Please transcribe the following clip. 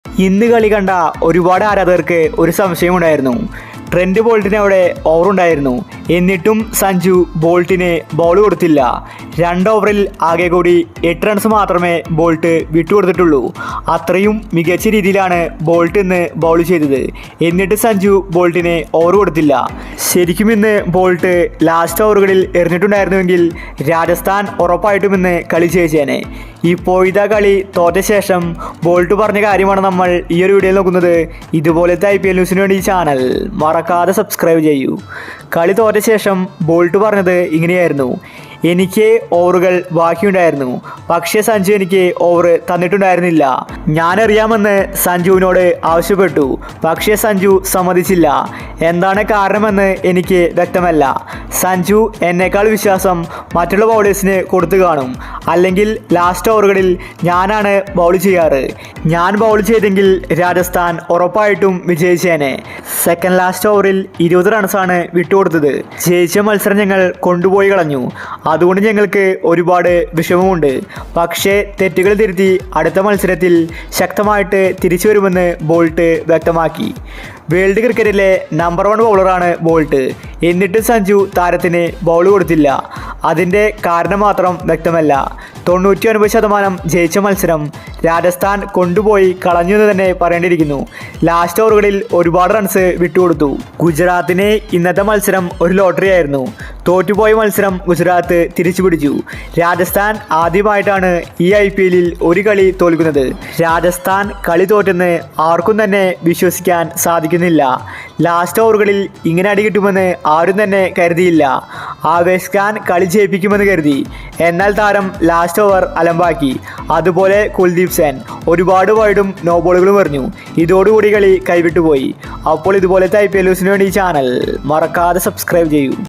ഇന്ന് കളി കണ്ട ഒരുപാട് ആരാധകർക്ക് ഒരു സംശയമുണ്ടായിരുന്നു. ട്രെൻറ്റ് ബോൾട്ടിന് അവിടെ ഓവറുണ്ടായിരുന്നു. എന്നിട്ടും സഞ്ജു ബോൾട്ടിന് ബോൾ കൊടുത്തില്ല. 2 ഓവറിൽ ആകെ കൂടി 8 റൺസ് മാത്രമേ ബോൾട്ട് വിട്ടുകൊടുത്തിട്ടുള്ളൂ. അത്രയും മികച്ച രീതിയിലാണ് ബോൾട്ട് ഇന്ന് ബൗൾ ചെയ്തത്. എന്നിട്ട് സഞ്ജു ബോൾട്ടിന് ഓവർ കൊടുത്തില്ല. ശരിക്കും ഇന്ന് ബോൾട്ട് ലാസ്റ്റ് ഓവറുകളിൽ എറിഞ്ഞിട്ടുണ്ടായിരുന്നുവെങ്കിൽ രാജസ്ഥാൻ ഉറപ്പായിട്ടും ഇന്ന് കളി ജയിച്ചേനെ. ഇപ്പോഴത്തെ കളി തോറ്റ ശേഷം ബോൾട്ട് പറഞ്ഞ കാര്യമാണ് നമ്മൾ ഈ ഒരു വീഡിയോയിൽ നോക്കുന്നത്. ഇതുപോലത്തെ IPL ന്യൂസിന് വേണ്ടി ഈ ചാനൽ മറക്കാതെ സബ്സ്ക്രൈബ് ചെയ്യൂ. കളി തോറ്റ ശേഷം ബോൾട്ട് പറഞ്ഞത് ഇങ്ങനെയായിരുന്നു: എനിക്ക് ഓവറുകൾ ബാക്കിയുണ്ടായിരുന്നു, പക്ഷേ സഞ്ജു എനിക്ക് ഓവർ തന്നിട്ടുണ്ടായിരുന്നില്ല. ഞാനറിയാമെന്ന് സഞ്ജുവിനോട് ആവശ്യപ്പെട്ടു, പക്ഷേ സഞ്ജു സമ്മതിച്ചില്ല. എന്താണ് കാരണമെന്ന് എനിക്ക് വ്യക്തമല്ല. സഞ്ജു എന്നേക്കാൾ വിശ്വാസം മറ്റുള്ള ബൗളേഴ്സിന് കൊടുത്തു കാണും. അല്ലെങ്കിൽ ലാസ്റ്റ് ഓവറുകളിൽ ഞാനാണ് ബൗൾ ചെയ്യാറ്. ഞാൻ ബൗൾ ചെയ്തെങ്കിൽ രാജസ്ഥാൻ ഉറപ്പായിട്ടും വിജയിച്ചേനെ. സെക്കൻഡ് ലാസ്റ്റ് ഓവറിൽ 20 റൺസാണ് വിട്ടുകൊടുത്തത്. ജയിച്ച മത്സരം ഞങ്ങൾ കൊണ്ടുപോയി കളഞ്ഞു. അതുകൊണ്ട് ഞങ്ങൾക്ക് ഒരുപാട് വിഷമമുണ്ട്. പക്ഷേ തെറ്റുകൾ തിരുത്തി അടുത്ത മത്സരത്തിൽ ശക്തമായിട്ട് തിരിച്ചു വരുമെന്ന് ബോൾട്ട് വ്യക്തമാക്കി. വേൾഡ് ക്രിക്കറ്റിലെ നമ്പർ 1 ബൗളറാണ് ബോൾട്ട്. എന്നിട്ട് സഞ്ജു താരത്തിന് ബൗൾ കൊടുത്തില്ല. അതിൻ്റെ കാരണം മാത്രം വ്യക്തമല്ല. 99% ജയിച്ച മത്സരം രാജസ്ഥാൻ കൊണ്ടുപോയി കളഞ്ഞു എന്ന് തന്നെ പറയേണ്ടിയിരിക്കുന്നു. ലാസ്റ്റ് ഓവറുകളിൽ ഒരുപാട് റൺസ് വിട്ടുകൊടുത്തു. ഗുജറാത്തിന് ഇന്നത്തെ മത്സരം ഒരു ലോട്ടറി ആയിരുന്നു. തോറ്റുപോയ മത്സരം ഗുജറാത്ത് തിരിച്ചു പിടിച്ചു. രാജസ്ഥാൻ ആദ്യമായിട്ടാണ് ഈ IPLൽ ഒരു കളി തോൽക്കുന്നത്. രാജസ്ഥാൻ കളി തോറ്റെന്ന് ആർക്കും തന്നെ വിശ്വസിക്കാൻ സാധിക്കുന്നില്ല. ലാസ്റ്റ് ഓവറുകളിൽ ഇങ്ങനെ അടി കിട്ടുമെന്ന് ആരും തന്നെ കരുതിയില്ല. ആവേശ് ഖാൻ കളി ജയിപ്പിക്കുമെന്ന് കരുതി. എന്നാൽ താരം ലാസ്റ്റ് ഓവർ അലമ്പാക്കി. അതുപോലെ കുൽദീപ് സെൻ ഒരുപാട് വൈഡും നോ ബോളുകളും എറിഞ്ഞു. ഇതോടുകൂടി കളി കൈവിട്ടുപോയി. അപ്പോൾ ഇതുപോലത്തെ IPL ന്യൂസിന് വേണ്ടി ഈ ചാനൽ മറക്കാതെ സബ്സ്ക്രൈബ് ചെയ്യൂ.